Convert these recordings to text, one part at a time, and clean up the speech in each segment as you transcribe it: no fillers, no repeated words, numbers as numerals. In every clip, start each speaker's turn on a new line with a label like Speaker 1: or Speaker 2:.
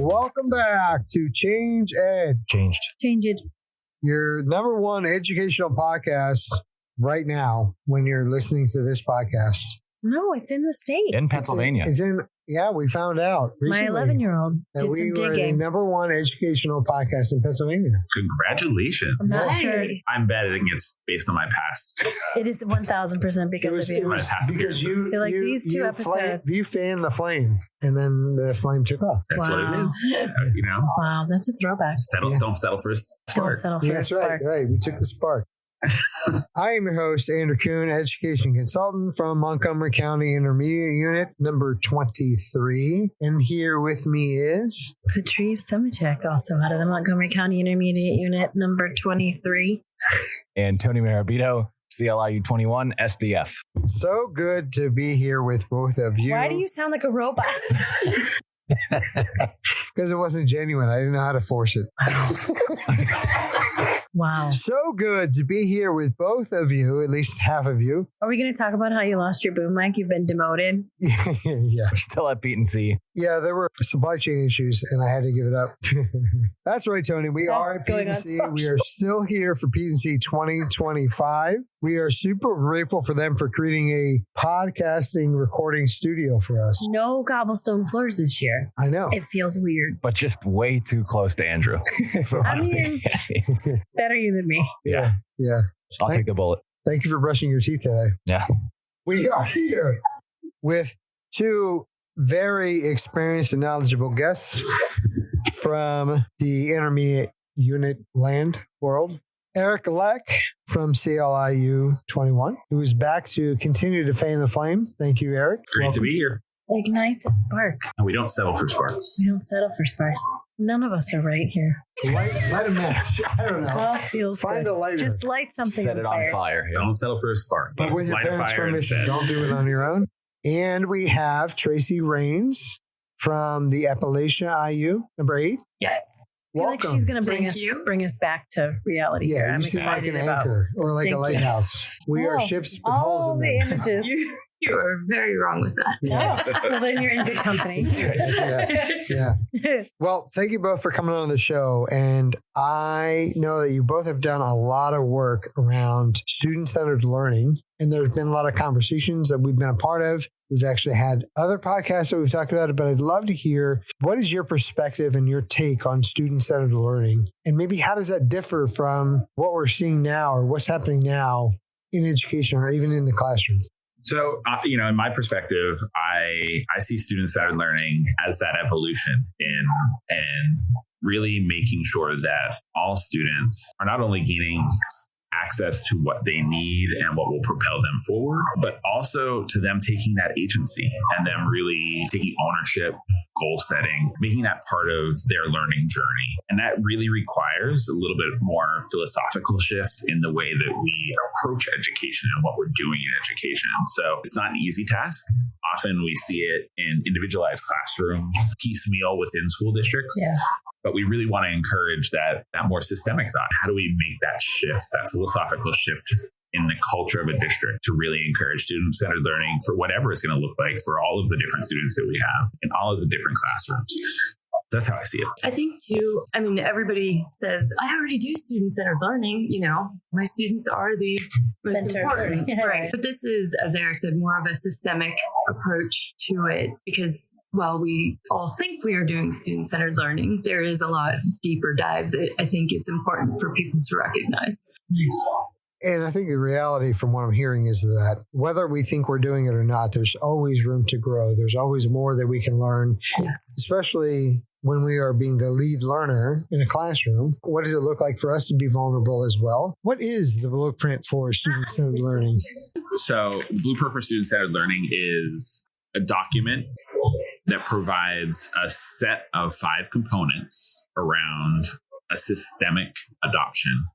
Speaker 1: Welcome back to Change Ed.
Speaker 2: Change it.
Speaker 1: Your number one educational podcast right now when you're listening to this podcast.
Speaker 3: No, it's in the state.
Speaker 2: In Pennsylvania.
Speaker 1: We found out recently.
Speaker 3: My 11-year-old
Speaker 1: that
Speaker 3: did
Speaker 1: we
Speaker 3: some
Speaker 1: were the
Speaker 3: digging.
Speaker 1: number one educational podcast in Pennsylania.
Speaker 4: Congratulations.
Speaker 3: I'm not sure.
Speaker 4: I'm betting it's based on my past.
Speaker 3: It is 1,000% because of you.
Speaker 4: My past
Speaker 1: Because you,
Speaker 3: So, like,
Speaker 1: you,
Speaker 3: these two
Speaker 1: you
Speaker 3: episodes.
Speaker 1: you fanned the flame, and then the flame took off.
Speaker 4: That's what it is. You know,
Speaker 3: Wow, that's a throwback.
Speaker 4: don't settle for a
Speaker 3: Don't
Speaker 4: spark.
Speaker 3: settle for
Speaker 1: Yeah,
Speaker 3: a
Speaker 1: that's
Speaker 3: spark.
Speaker 1: right. We took the spark. I am your host, Andrew Kuhn, education consultant from Montgomery County Intermediate Unit number 23. And here with me is
Speaker 3: Patrice Semichek, also out of the Montgomery County Intermediate Unit number 23.
Speaker 2: And Tony Marabito, CLIU 21, SDF.
Speaker 1: so good to be here with both of you.
Speaker 3: Why do you sound like a robot?
Speaker 1: Because it wasn't genuine. I didn't know how to force it.
Speaker 3: Wow.
Speaker 1: So good to be here with both of you, at least half of you.
Speaker 3: Are we going to talk about how you lost your boom mic? You've been demoted.
Speaker 1: Yeah.
Speaker 2: We're still at Beat and C.
Speaker 1: Yeah, there were supply chain issues, and I had to give it up. That's right, Tony. We are at P&C. We are still here for P&C 2025. We are super grateful for them for creating a podcasting recording studio for us.
Speaker 3: No cobblestone floors this year.
Speaker 1: I know.
Speaker 3: It feels weird.
Speaker 2: But just way too close to Andrew.
Speaker 3: I mean, better you than me.
Speaker 1: Yeah.
Speaker 2: I'll take the bullet.
Speaker 1: Thank you for brushing your teeth today.
Speaker 2: Yeah.
Speaker 1: We are here with two very experienced and knowledgeable guests from the intermediate unit land world. Eric Lech from CLIU 21, who is back to continue to fan the flame. Thank you, Eric.
Speaker 4: Great to be here.
Speaker 3: Ignite the spark.
Speaker 4: And we don't settle for sparks.
Speaker 3: We don't settle for sparks. None of us are right here.
Speaker 1: Light a match. I don't know.
Speaker 3: Well, feels
Speaker 1: Find
Speaker 3: good.
Speaker 1: a lighter.
Speaker 3: Just light something.
Speaker 2: Set it on fire. Yeah.
Speaker 4: Don't settle for a spark.
Speaker 1: But with your
Speaker 4: Light a
Speaker 1: parents'
Speaker 4: fire
Speaker 1: permission,
Speaker 4: instead.
Speaker 1: don't do it on your own. And we have Tracy Rains from the Appalachia IU, number 8.
Speaker 5: Yes.
Speaker 3: I feel like
Speaker 1: Welcome.
Speaker 3: she's going to
Speaker 5: Thank you.
Speaker 3: bring us back to reality here.
Speaker 1: Yeah,
Speaker 3: I'm
Speaker 1: you seem like
Speaker 3: excited
Speaker 1: an
Speaker 3: about
Speaker 1: anchor or like
Speaker 3: Thank
Speaker 1: a
Speaker 3: you.
Speaker 1: lighthouse. We are
Speaker 3: Oh,
Speaker 1: ships with holes
Speaker 3: all
Speaker 1: in
Speaker 3: the
Speaker 1: them.
Speaker 3: images.
Speaker 5: You are very wrong with that.
Speaker 1: Yeah.
Speaker 3: Oh, well, then you're in good company.
Speaker 1: Yeah. Well, thank you both for coming on the show. And I know that you both have done a lot of work around student-centered learning. And there's been a lot of conversations that we've been a part of. We've actually had other podcasts that we've talked about it, but I'd love to hear what is your perspective and your take on student-centered learning? And maybe how does that differ from what we're seeing now or what's happening now in education or even in the classroom?
Speaker 4: So, in my perspective, I see student-centered learning as that evolution and really making sure that all students are not only gaining access to what they need and what will propel them forward, but also to them taking that agency and them really taking ownership, goal setting, making that part of their learning journey. And that really requires a little bit more philosophical shift in the way that we approach education and what we're doing in education. So it's not an easy task. Often we see it in individualized classrooms, piecemeal within school districts.
Speaker 3: Yeah.
Speaker 4: But we really want to encourage that more systemic thought. How do we make that shift, that philosophical shift in the culture of a district to really encourage student-centered learning for whatever it's going to look like for all of the different students that we have in all of the different classrooms? That's how I see it.
Speaker 5: I think too, everybody says, I already do student-centered learning. My students are the most
Speaker 3: Center
Speaker 5: important.
Speaker 3: learning.
Speaker 5: Right. But this is, as Eric said, more of a systemic approach to it because while we all think we are doing student-centered learning, there is a lot deeper dive that I think is important for people to recognize.
Speaker 3: Nice.
Speaker 1: And I think the reality from what I'm hearing is that whether we think we're doing it or not, there's always room to grow. There's always more that we can learn,
Speaker 5: Yes.
Speaker 1: especially when we are being the lead learner in a classroom. What does it look like for us to be vulnerable as well? What is the blueprint for student-centered learning?
Speaker 4: So Blueprint for Student-Centered Learning is a document that provides a set of 5 components around a systemic adoption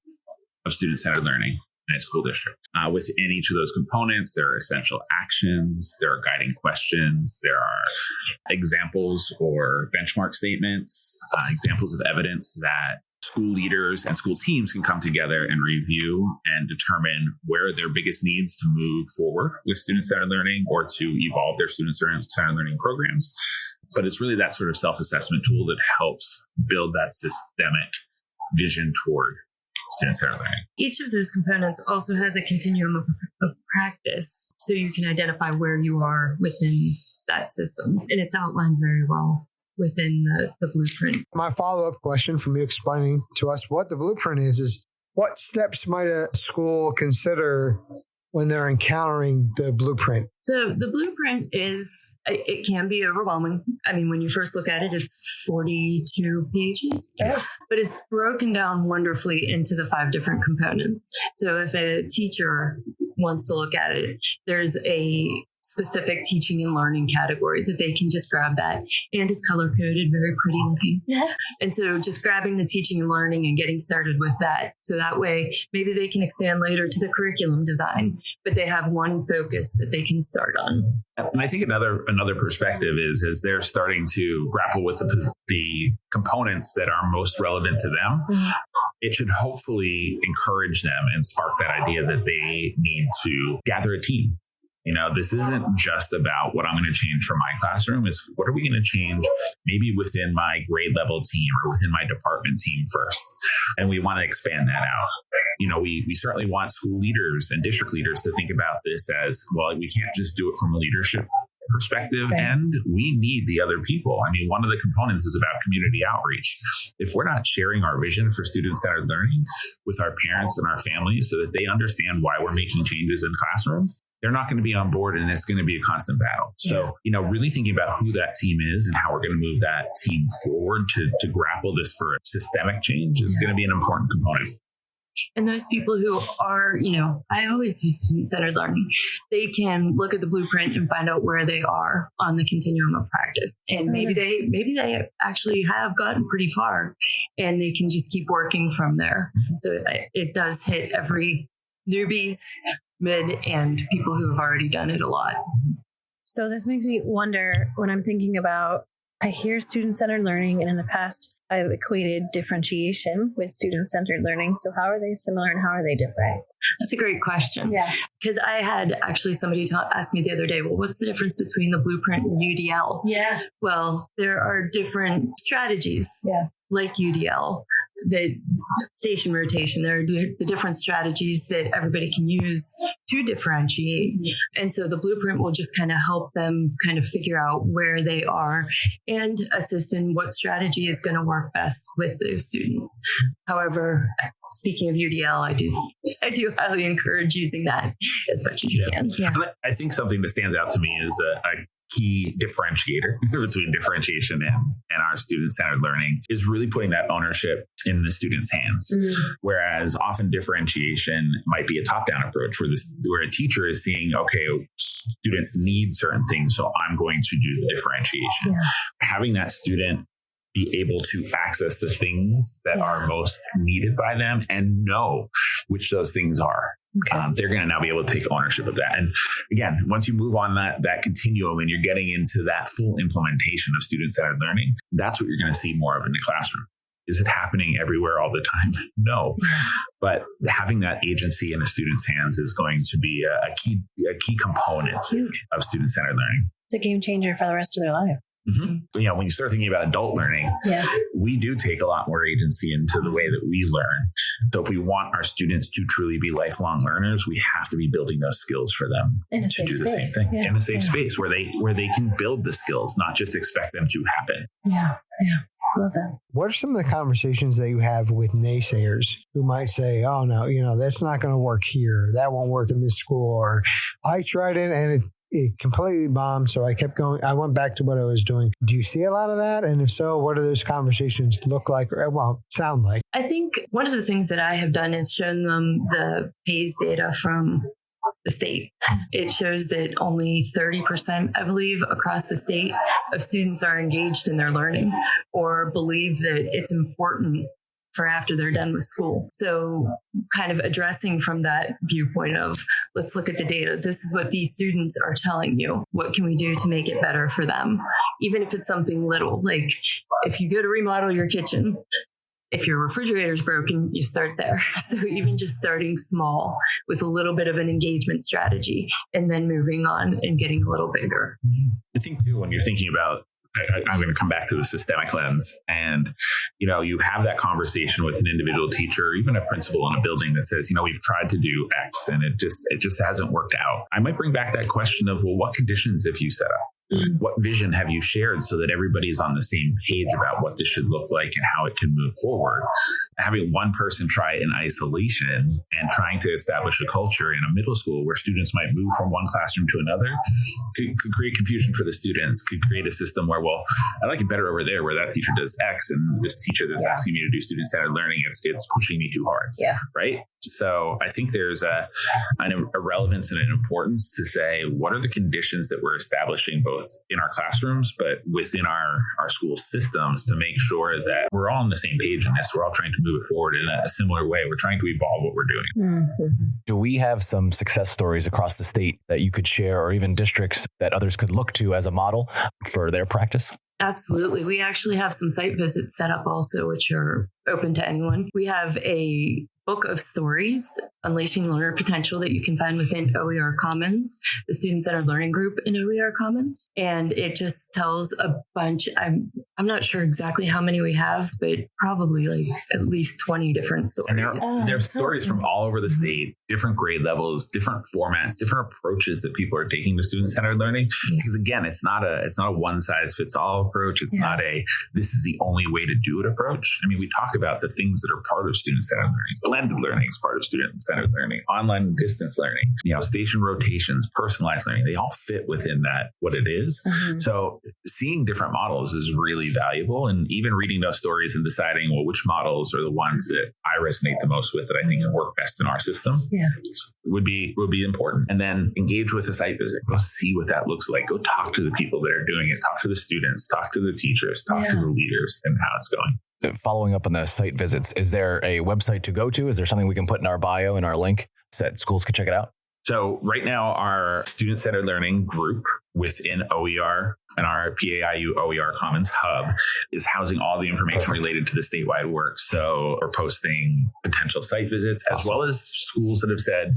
Speaker 4: of student-centered learning in a school district. Within each of those components, there are essential actions, there are guiding questions, there are examples or benchmark statements, examples of evidence that school leaders and school teams can come together and review and determine where their biggest needs to move forward with student-centered learning or to evolve their student-centered learning programs. But it's really that sort of self-assessment tool that helps build that systemic vision toward student-centered learning.
Speaker 5: Each of those components also has a continuum of practice, so you can identify where you are within that system. And it's outlined very well within the blueprint.
Speaker 1: My follow-up question from you explaining to us what the blueprint is what steps might a school consider when they're encountering the blueprint?
Speaker 5: So the blueprint it can be overwhelming. I mean, when you first look at it, it's 42 pages.
Speaker 1: Yes.
Speaker 5: But it's broken down wonderfully into the 5 different components. So if a teacher wants to look at it, there's a specific teaching and learning category that they can just grab that. And it's color coded, very pretty looking.
Speaker 3: Yeah.
Speaker 5: And so just grabbing the teaching and learning and getting started with that. So that way, maybe they can expand later to the curriculum design, but they have one focus that they can start on.
Speaker 4: And I think another perspective is as they're starting to grapple with the components that are most relevant to them, it should hopefully encourage them and spark that idea that they need to gather a team. You know, this isn't just about what I'm going to change for my classroom. It's what are we going to change maybe within my grade level team or within my department team first. And we want to expand that out. You know, we certainly want school leaders and district leaders to think about this as, well, we can't just do it from a leadership perspective, right. And we need the other people. I mean, one of the components is about community outreach. If we're not sharing our vision for student-centered learning with our parents and our families so that they understand why we're making changes in classrooms, they're not going to be on board, and it's going to be a constant battle. So, you know, really thinking about who that team is and how we're going to move that team forward to grapple this for systemic change is going to be an important component.
Speaker 5: And those people who are, you know, I always do student-centered learning. They can look at the blueprint and find out where they are on the continuum of practice. And maybe they actually have gotten pretty far, and they can just keep working from there. So it does hit every newbies, mid, and people who have already done it a lot.
Speaker 3: So this makes me wonder when I'm thinking about, I hear student-centered learning, and in the past, I've equated differentiation with student-centered learning. So how are they similar and how are they different?
Speaker 5: That's a great question.
Speaker 3: Yeah.
Speaker 5: Because I had actually somebody ask me the other day, well, what's the difference between the blueprint and UDL?
Speaker 3: Yeah.
Speaker 5: Well, there are different strategies.
Speaker 3: Yeah.
Speaker 5: Like UDL, the station rotation, there are the different strategies that everybody can use to differentiate. And so the blueprint will just kind of help them kind of figure out where they are and assist in what strategy is going to work best with those students. However, speaking of UDL, I do highly encourage using that as much as you can.
Speaker 3: Yeah.
Speaker 4: I think something that stands out to me is a key differentiator between differentiation and our student-centered learning is really putting that ownership in the student's hands. Mm-hmm. Whereas often differentiation might be a top-down approach where a teacher is seeing, okay, students need certain things, so I'm going to do the differentiation. Yeah. Having that student be able to access the things that are most needed by them and know which those things are. Okay. They're going to now be able to take ownership of that. And again, once you move on that continuum and you're getting into that full implementation of student-centered learning, that's what you're going to see more of in the classroom. Is it happening everywhere all the time? No. But having that agency in a student's hands is going to be a key component of student-centered learning.
Speaker 3: It's a game changer for the rest of their life.
Speaker 4: Mm-hmm. You know, when you start thinking about adult learning, we do take a lot more agency into the way that we learn. So if we want our students to truly be lifelong learners, we have to be building those skills for them to do the same thing in a safe space where they can build the skills, not just expect them to happen.
Speaker 3: Yeah. Love that.
Speaker 1: What are some of the conversations that you have with naysayers who might say, oh, no, you know, that's not going to work here. That won't work in this school. Or I tried it and it completely bombed. So I kept going. I went back to what I was doing. Do you see a lot of that? And if so, what do those conversations look like? Or, sound like?
Speaker 5: I think one of the things that I have done is shown them the PAYS data from the state. It shows that only 30%, I believe, across the state of students are engaged in their learning or believe that it's important for after they're done with school. So kind of addressing from that viewpoint of, let's look at the data. This is what these students are telling you. What can we do to make it better for them? Even if it's something little, like if you go to remodel your kitchen, if your refrigerator's broken, you start there. So even just starting small with a little bit of an engagement strategy and then moving on and getting a little bigger.
Speaker 4: I think too, when you're thinking about, I'm going to come back to the systemic lens, and you have that conversation with an individual teacher, or even a principal in a building that says, we've tried to do X and it just hasn't worked out. I might bring back that question of, well, what conditions have you set up? What vision have you shared so that everybody's on the same page about what this should look like and how it can move forward? Having one person try it in isolation and trying to establish a culture in a middle school where students might move from one classroom to another could create confusion for the students, could create a system where, well, I like it better over there where that teacher does X and this teacher that's asking me to do student-centered learning, it's pushing me too hard.
Speaker 3: Yeah.
Speaker 4: Right? So I think there's a relevance and an importance to say, what are the conditions that we're establishing both in our classrooms, but within our school systems to make sure that we're all on the same page in this. We're all trying to move it forward in a similar way. We're trying to evolve what we're doing.
Speaker 3: Mm-hmm.
Speaker 2: Do we have some success stories across the state that you could share, or even districts that others could look to as a model for their practice?
Speaker 5: Absolutely. We actually have some site visits set up also, which are open to anyone. We have a book of stories, Unleashing Learner Potential, that you can find within OER Commons, the Student-Centered Learning Group in OER Commons. And it just tells a bunch, I'm not sure exactly how many we have, but probably like at least 20 different stories.
Speaker 4: And there's stories from all over the state, different grade levels, different formats, different approaches that people are taking to student-centered learning. Because again, it's not a one-size-fits-all approach. It's not this is the only way to do it approach. I mean, we talk about the things that are part of student-centered learning. Blended learning is part of student-centered learning, online and distance learning, station rotations, personalized learning, they all fit within that, what it is. Mm-hmm. So seeing different models is really valuable. And even reading those stories and deciding, well, which models are the ones that I resonate the most with, that I think can work best in our system would be important. And then engage with a site visit. Go see what that looks like. Go talk to the people that are doing it. Talk to the students, talk to the teachers, talk to the leaders and how it's going.
Speaker 2: Following up on the site visits, is there a website to go to? Is there something we can put in our bio and our link so that schools can check it out?
Speaker 4: So right now, our student-centered learning group within OER and our PAIU OER Commons Hub is housing all the information related to the statewide work. So we're posting potential site visits as well as schools that have said,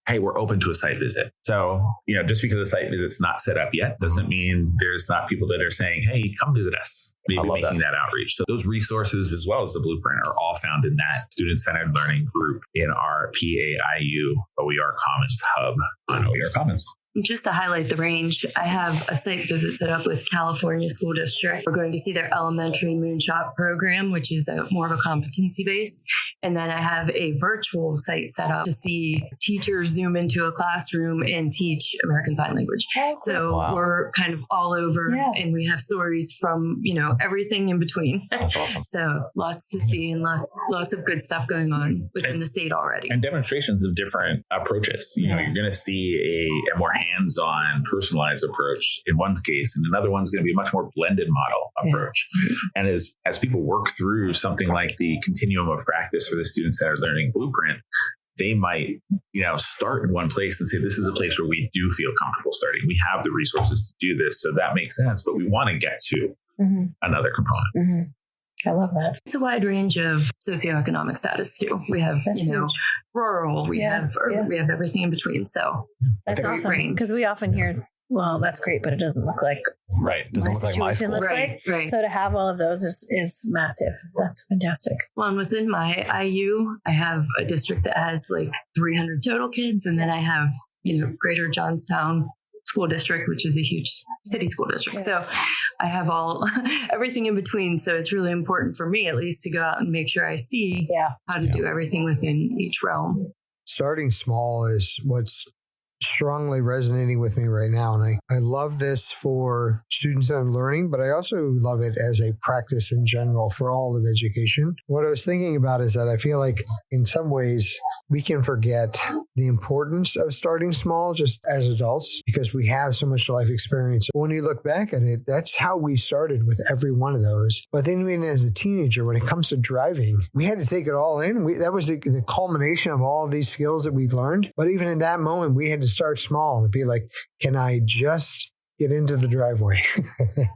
Speaker 4: hey, we're open to a site visit. So, just because a site visit's not set up yet doesn't mean there's not people that are saying, hey, come visit us. Maybe making that outreach. So those resources as well as the blueprint are all found in that student-centered learning group in our PAIU OER Commons Hub on OER Commons.
Speaker 5: Just to highlight the range, I have a site visit set up with California School District. We're going to see their elementary moonshot program, which is more of a competency based. And then I have a virtual site set up to see teachers zoom into a classroom and teach American Sign Language. So we're kind of all over and we have stories from, everything in between.
Speaker 2: That's awesome.
Speaker 5: So lots to see and lots of good stuff going on within the state already.
Speaker 4: And demonstrations of different approaches. You're going to see a more hands-on, personalized approach in one case, and another one's going to be a much more blended model approach. And as people work through something like the continuum of practice for the student-centered learning blueprint, they might, start in one place and say, this is a place where we do feel comfortable starting. We have the resources to do this, so that makes sense. But we want to get to another component.
Speaker 3: Mm-hmm. I love that.
Speaker 5: It's a wide range of socioeconomic status too. We have, rural, we have everything in between. So
Speaker 3: that's awesome. Because we often hear, well, that's great, but it doesn't look like
Speaker 2: doesn't look like my school.
Speaker 5: Right.
Speaker 3: So to have all of those is massive. That's fantastic.
Speaker 5: Well, and within my IU, I have a district that has like 300 total kids, and then I have, Greater Johnstown School District, which is a huge city school district. So I have everything in between. So it's really important for me, at least, to go out and make sure I see how to do everything within each realm.
Speaker 1: Starting small is what's strongly resonating with me right now. And I love this for student-centered learning, but I also love it as a practice in general for all of education. What I was thinking about is that I feel like in some ways we can forget the importance of starting small just as adults because we have so much life experience. When you look back at it, that's how we started with every one of those. But then even as a teenager, when it comes to driving, we had to take it all in. That was the culmination of all of these skills that we learned. But even in that moment, we had to start small and be like, can I just get into the driveway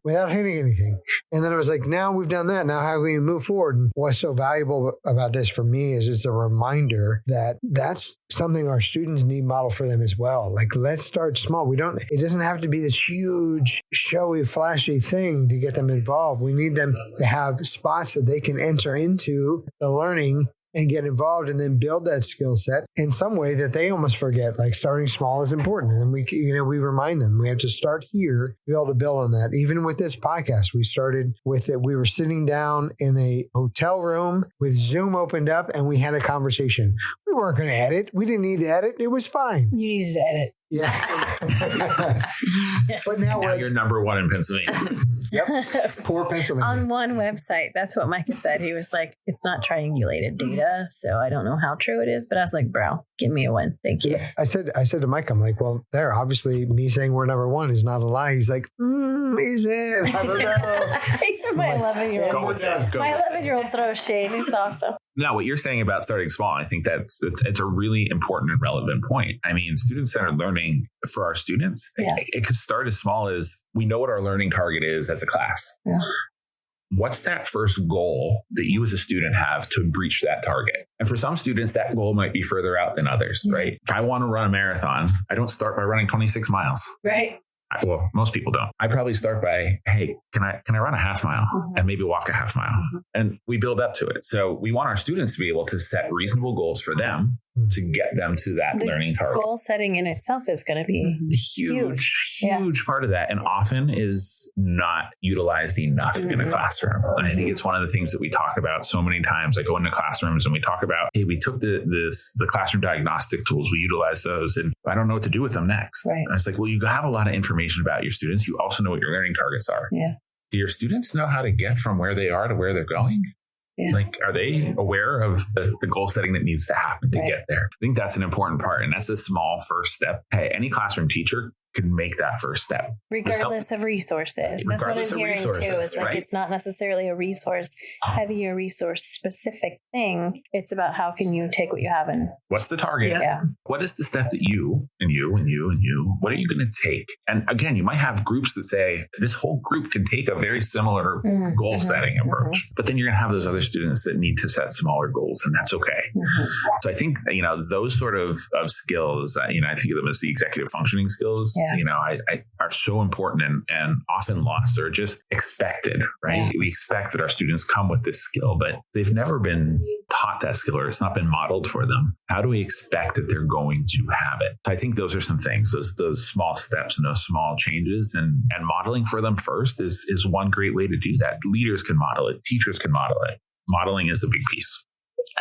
Speaker 1: without hitting anything. And then it was like, now we've done that. Now how do we move forward? And what's so valuable about this for me is it's a reminder that that's something our students need model for them as well. Like, let's start small. It doesn't have to be this huge, showy, flashy thing to get them involved. We need them to have spots that they can enter into the learning and get involved and then build that skill set in some way that they almost forget. Like, starting small is important. And we remind them we have to start here to be able to build on that. Even with this podcast, we started with it. We were sitting down in a hotel room with Zoom opened up and we had a conversation. We weren't going to edit. We didn't need to edit. It was fine.
Speaker 3: You needed to edit.
Speaker 1: Yeah. But now
Speaker 4: you're number one in Pennsylvania.
Speaker 1: Yep. Poor Pennsylvania.
Speaker 3: On one website, that's what Micah said. He was like, it's not triangulated data, so I don't know how true it is. But I was like, bro, give me a win. Thank you.
Speaker 1: Yeah. I said to Mike, I'm like, well, there, obviously me saying we're number one is not a lie. He's like, is it? I don't know.
Speaker 3: My 11-year-old.
Speaker 4: Go with that.
Speaker 3: My 11-year-old throws shade. It's awesome.
Speaker 4: Now, what you're saying about starting small, I think it's a really important and relevant point. I mean, student-centered learning for our students, it could start as small as we know what our learning target is as a class.
Speaker 3: Yeah.
Speaker 4: What's that first goal that you as a student have to reach that target? And for some students, that goal might be further out than others, right? If I want to run a marathon, I don't start by running 26 miles.
Speaker 3: Right.
Speaker 4: Well, most people don't. I probably start by, hey, can I run a half mile and maybe walk a half mile? And we build up to it. So we want our students to be able to set reasonable goals for them to get them to that learning target.
Speaker 3: Goal setting in itself is going to be
Speaker 4: huge part of that, and often is not utilized enough in a classroom. And I think it's one of the things that we talk about so many times. I go into classrooms and we talk about, hey, we took the classroom diagnostic tools, we utilize those, and I don't know what to do with them next.
Speaker 3: Right.
Speaker 4: And it's like, well, you have a lot of information about your students. You also know what your learning targets are.
Speaker 3: Yeah.
Speaker 4: Do your students know how to get from where they are to where they're going? Yeah. Like, are they aware of the goal setting that needs to happen to get there? I think that's an important part. And that's a small first step. Hey, any classroom teacher can make that first step.
Speaker 3: Regardless of resources. That's what I'm hearing too. Is like, right? It's not necessarily a resource heavy or resource specific thing. It's about how can you take what you have and
Speaker 4: what's the target?
Speaker 3: Yeah.
Speaker 4: What is the step that you and you and you and you, what are you going to take? And again, you might have groups that say this whole group can take a very similar goal setting approach, but then you're going to have those other students that need to set smaller goals, and that's okay. So I think, those sort of skills, I think of them as the executive functioning skills. I are so important and often lost or just expected, right? Yeah. We expect that our students come with this skill, but they've never been taught that skill or it's not been modeled for them. How do we expect that they're going to have it? So I think those are some things, those small steps and those small changes, and modeling for them first is one great way to do that. Leaders can model it. Teachers can model it. Modeling is a big piece.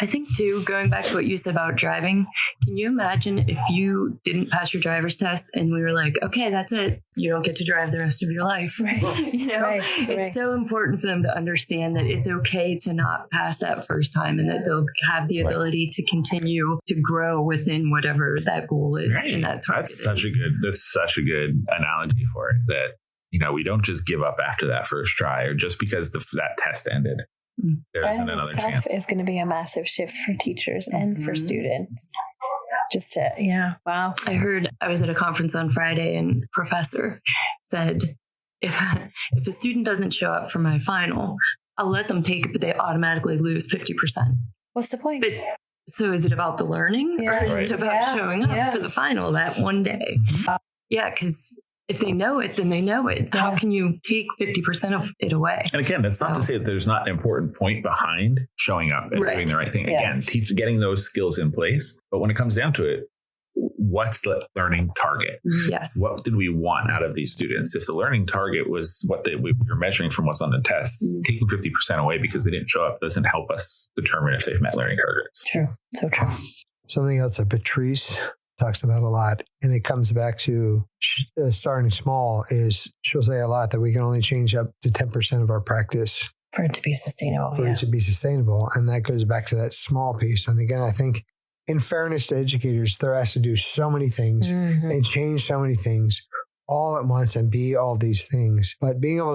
Speaker 5: I think too, going back to what you said about driving, can you imagine if you didn't pass your driver's test and we were like, okay, that's it. You don't get to drive the rest of your life. Right. It's so important for them to understand that it's okay to not pass that first time and that they'll have the ability to continue to grow within whatever that goal is and that target
Speaker 4: is. That's such a good analogy for it, that, we don't just give up after that first try or just because that test ended. There isn't another chance.
Speaker 3: Is going to be a massive shift for teachers and for students. Wow.
Speaker 5: I was at a conference on Friday and a professor said, if a student doesn't show up for my final, I'll let them take it, but they automatically lose 50%.
Speaker 3: What's the point?
Speaker 5: So is it about the learning or is it about showing up for the final that one day? Yeah, because if they know it, then they know it. Yeah. How can you take 50% of it away?
Speaker 4: And again, that's not to say that there's not an important point behind showing up and doing the right thing. Again, getting those skills in place. But when it comes down to it, what's the learning target?
Speaker 5: Yes.
Speaker 4: What did we want out of these students? If the learning target was what we were measuring from what's on the test, taking 50% away because they didn't show up doesn't help us determine if they've met learning targets.
Speaker 3: True. So true.
Speaker 1: Something else that Patrice talks about a lot, and it comes back to starting small, is she'll say a lot that we can only change up to 10% of our practice
Speaker 3: for it to be sustainable.
Speaker 1: And that goes back to that small piece. And again, I think in fairness to educators, they're asked to do so many things and change so many things. all at once and be all these things, but being able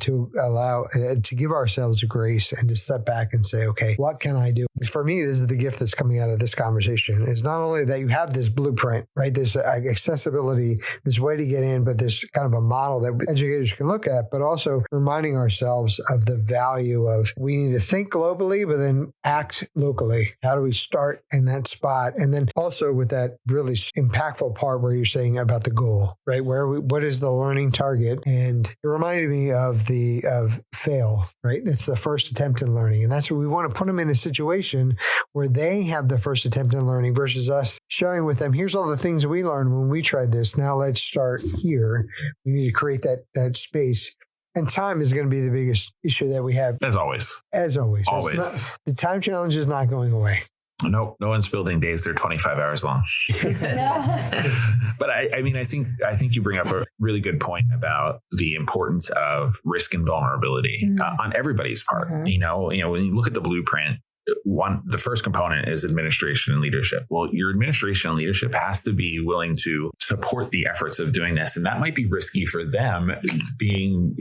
Speaker 1: to allow to give ourselves a grace and to step back and say, okay, what can I do? For me, this is the gift that's coming out of this conversation, is not only that you have this blueprint, right? This accessibility, this way to get in, but this kind of a model that educators can look at, but also reminding ourselves of the value of we need to think globally, but then act locally. How do we start in that spot? And then also with that really impactful part where you're saying about the goal, right? What is the learning target? And it reminded me of fail, right? That's the first attempt in learning. And that's what we want to put them in a situation where they have the first attempt in learning versus us sharing with them, here's all the things we learned when we tried this. Now let's start here. We need to create that space. And time is going to be the biggest issue that we have.
Speaker 4: As always.
Speaker 1: The time challenge is not going away.
Speaker 4: Nope. No one's building days that are 25 hours long. But I think you bring up a really good point about the importance of risk and vulnerability on everybody's part. When you look at the blueprint, the first component is administration and leadership. Well, your administration and leadership has to be willing to support the efforts of doing this. And that might be risky for them being,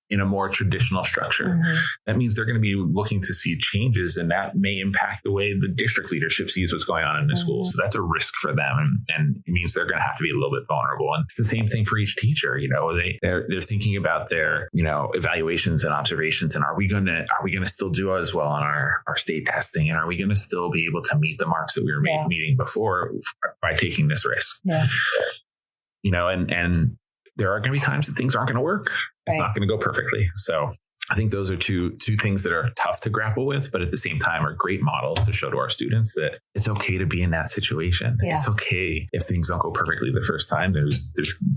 Speaker 4: in a more traditional structure. That means they're going to be looking to see changes, and that may impact the way the district leadership sees what's going on in the school. So that's a risk for them, and it means they're going to have to be a little bit vulnerable. And it's the same thing for each teacher. They're thinking about their evaluations and observations, and are we going to still do as well on our state testing, and are we going to still be able to meet the marks that we were meeting before by taking this risk? And there are going to be times that things aren't going to work. It's not going to go perfectly. So I think those are two things that are tough to grapple with, but at the same time are great models to show to our students that it's okay to be in that situation. Yeah. It's okay if things don't go perfectly the first time. There's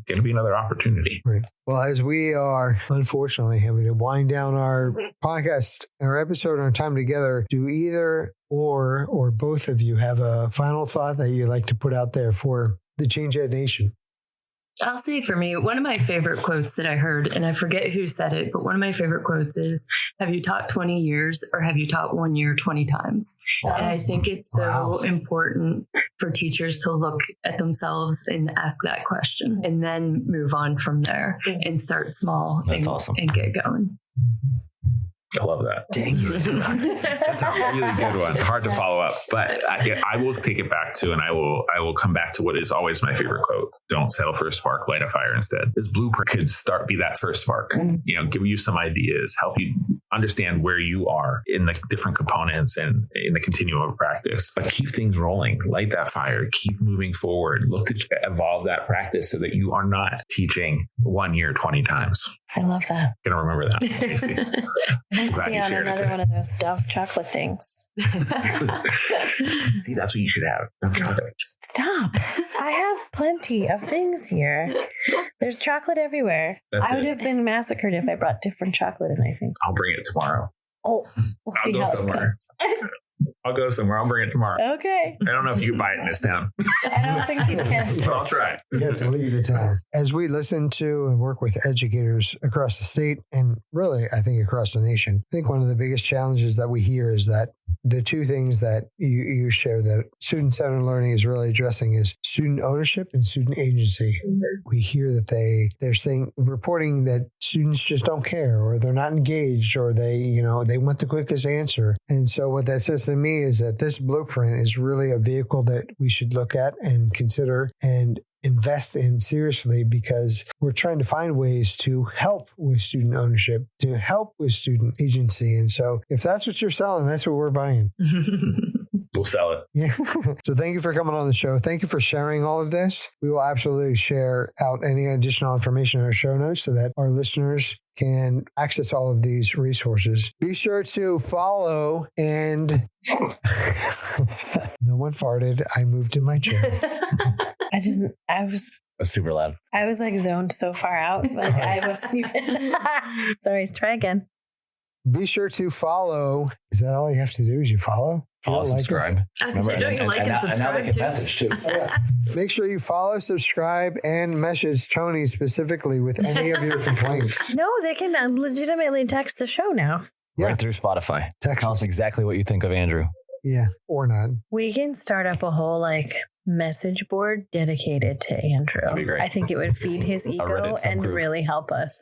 Speaker 4: going to be another opportunity.
Speaker 1: Right. Well, as we are unfortunately having to wind down our podcast, our episode, our time together, do either or both of you have a final thought that you'd like to put out there for the Change Ed Nation?
Speaker 5: I'll say for me, one of my favorite quotes that I heard, and I forget who said it, but one of my favorite quotes is, have you taught 20 years or have you taught 1 year 20 times? Wow. And I think it's so important for teachers to look at themselves and ask that question and then move on from there and start small.
Speaker 2: That's awesome.
Speaker 5: And get going.
Speaker 4: I love that.
Speaker 2: Dang it.
Speaker 4: That's a really good one. Hard to follow up, but I will take it back to, and I will come back to what is always my favorite quote. Don't settle for a spark, light a fire instead. This blueprint could be that first spark, give you some ideas, help you understand where you are in the different components and in the continuum of practice, but keep things rolling, light that fire, keep moving forward, look to evolve that practice so that you are not teaching 1 year 20 times.
Speaker 3: I love that.
Speaker 4: Gonna remember that.
Speaker 3: Let's be on another one of those Dove chocolate things.
Speaker 4: See, that's what you should have.
Speaker 3: Stop. I have plenty of things here. There's chocolate everywhere. I would have been massacred if I brought different chocolate in, I think.
Speaker 4: I'll bring it tomorrow.
Speaker 3: Oh,
Speaker 4: I'll go somewhere. I'll go somewhere. I'll bring it tomorrow.
Speaker 3: Okay.
Speaker 4: I don't know if you can buy it in this town.
Speaker 3: I don't think you can.
Speaker 4: But I'll try.
Speaker 1: You have to leave the town. As we listen to and work with educators across the state and really, I think, across the nation, I think one of the biggest challenges that we hear is that the two things that you share that student-centered learning is really addressing is student ownership and student agency. We hear that they're saying, reporting that students just don't care, or they're not engaged, or they want the quickest answer. And so what that says to me is that this blueprint is really a vehicle that we should look at and consider and invest in seriously, because we're trying to find ways to help with student ownership, to help with student agency. And so if that's what you're selling, that's what we're buying.
Speaker 4: We'll sell it.
Speaker 1: Yeah. So thank you for coming on the show. Thank you for sharing all of this. We will absolutely share out any additional information in our show notes so that our listeners can access all of these resources. Be sure to follow and no one farted. I moved in my chair.
Speaker 3: I didn't.
Speaker 2: That's super loud.
Speaker 3: I was like zoned so far out. Like I wasn't even. Sorry, try again.
Speaker 1: Be sure to follow. Is that all you have to do? Is you follow?
Speaker 2: Follow, subscribe.
Speaker 5: I was say, don't you like and subscribe?
Speaker 2: And now they can message too.
Speaker 1: Make sure you follow, subscribe, and message Tony specifically with any of your complaints.
Speaker 3: No, they can legitimately text the show now.
Speaker 2: Yeah. Right through Spotify.
Speaker 1: Text
Speaker 2: Tell us exactly what you think of Andrew.
Speaker 1: Yeah, or not.
Speaker 3: We can start up a whole message board dedicated to Andrew.
Speaker 2: That'd be great.
Speaker 3: I think it would feed his ego
Speaker 2: Reddit
Speaker 3: and
Speaker 2: subgroup.
Speaker 3: really help us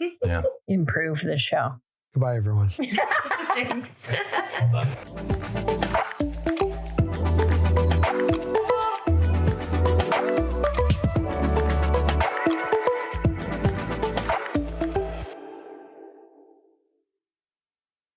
Speaker 3: improve the show.
Speaker 1: Goodbye, everyone.
Speaker 5: Thanks.